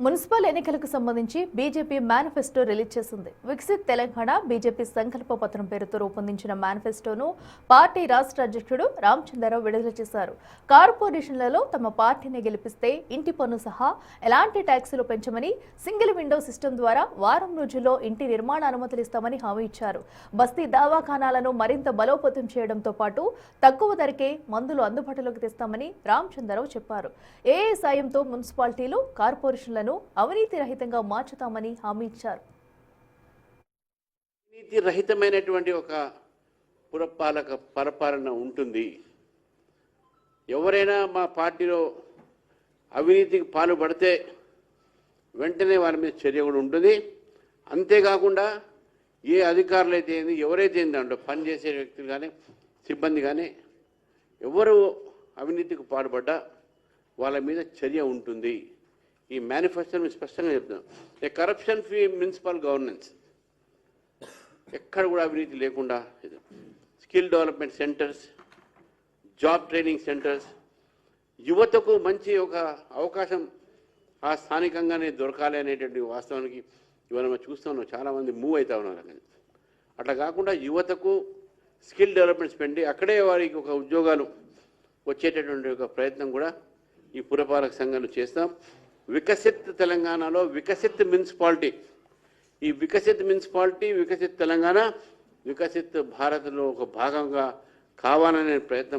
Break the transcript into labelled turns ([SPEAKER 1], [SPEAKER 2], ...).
[SPEAKER 1] Municipal ఎన్నికలకు సంబంధించి BJP manifesto release చేసింది. వికసిత్ తెలంగాణ బీజేపీ సంకల్ప పత్రం పేరుతో రూపొందించిన మేనిఫెస్టోను పార్టీ రాష్ట్ర అధ్యక్షుడు రామచంద్రరావు విడుదల చేశారు. కార్పొరేషన్లలో తమ పార్టీని గెలిపిస్తే ఇంటి పన్ను సహా ఎలాంటి ట్యాక్సులు పెంచమని, సింగిల్ విండో సిస్టమ్ ద్వారా వారం రోజుల్లో ఇంటి నిర్మాణ అనుమతులు ఇస్తామని హామీ ఇచ్చారు. బస్తీ దవాఖానాలను మరింత బలోపేతం చేయడంతో పాటు తక్కువ ధరకే మందులు అందుబాటులోకి తెస్తామని రామచంద్రరావు చెప్పారు. ఏ సాయంతో మున్సిపాలిటీలు, కార్పొరేషన్లను అవినీతి రహితంగా మార్చుతామని హామీ ఇచ్చారు.
[SPEAKER 2] అవినీతి రహితమైనటువంటి ఒక పురపాలక పరిపాలన ఉంటుంది. ఎవరైనా మా పార్టీలో అవినీతికి పాల్పడితే వెంటనే వారి మీద చర్య కూడా ఉంటుంది. అంతేకాకుండా ఏ అధికారులు అయితే ఏంది, ఎవరైతే ఏంది దాంట్లో పనిచేసే వ్యక్తులు కానీ సిబ్బంది కానీ ఎవరు అవినీతికి పాల్పడ్డా వాళ్ళ మీద చర్య ఉంటుంది. ఈ మేనిఫెస్టోని స్పష్టంగా చెప్తున్నాం. ఏ కరప్షన్ ఫ్రీ మున్సిపల్ గవర్నెన్స్, ఎక్కడ కూడా అవినీతి లేకుండా skill development centres, job training centres, యువతకు మంచి ఒక అవకాశం ఆ స్థానికంగానే దొరకాలి అనేటువంటి వాస్తవానికి ఇవాళ మనం చూస్తున్నాం. చాలామంది మూవ్ అవుతా ఉన్నారు. అట్లా కాకుండా యువతకు స్కిల్ డెవలప్మెంట్స్ పెండి అక్కడే వారికి ఒక ఉద్యోగాలు వచ్చేటటువంటి ఒక ప్రయత్నం కూడా ఈ పురపాలక సంఘాలు చేస్తాం. వికసిత్ తెలంగాణలో వికసిత్ మున్సిపాలిటీ, ఈ వికసిత్ మున్సిపాలిటీ, వికసిత్ తెలంగాణ, వికసిత్ భారత్లో ఒక భాగంగా కావాలనే ప్రయత్నం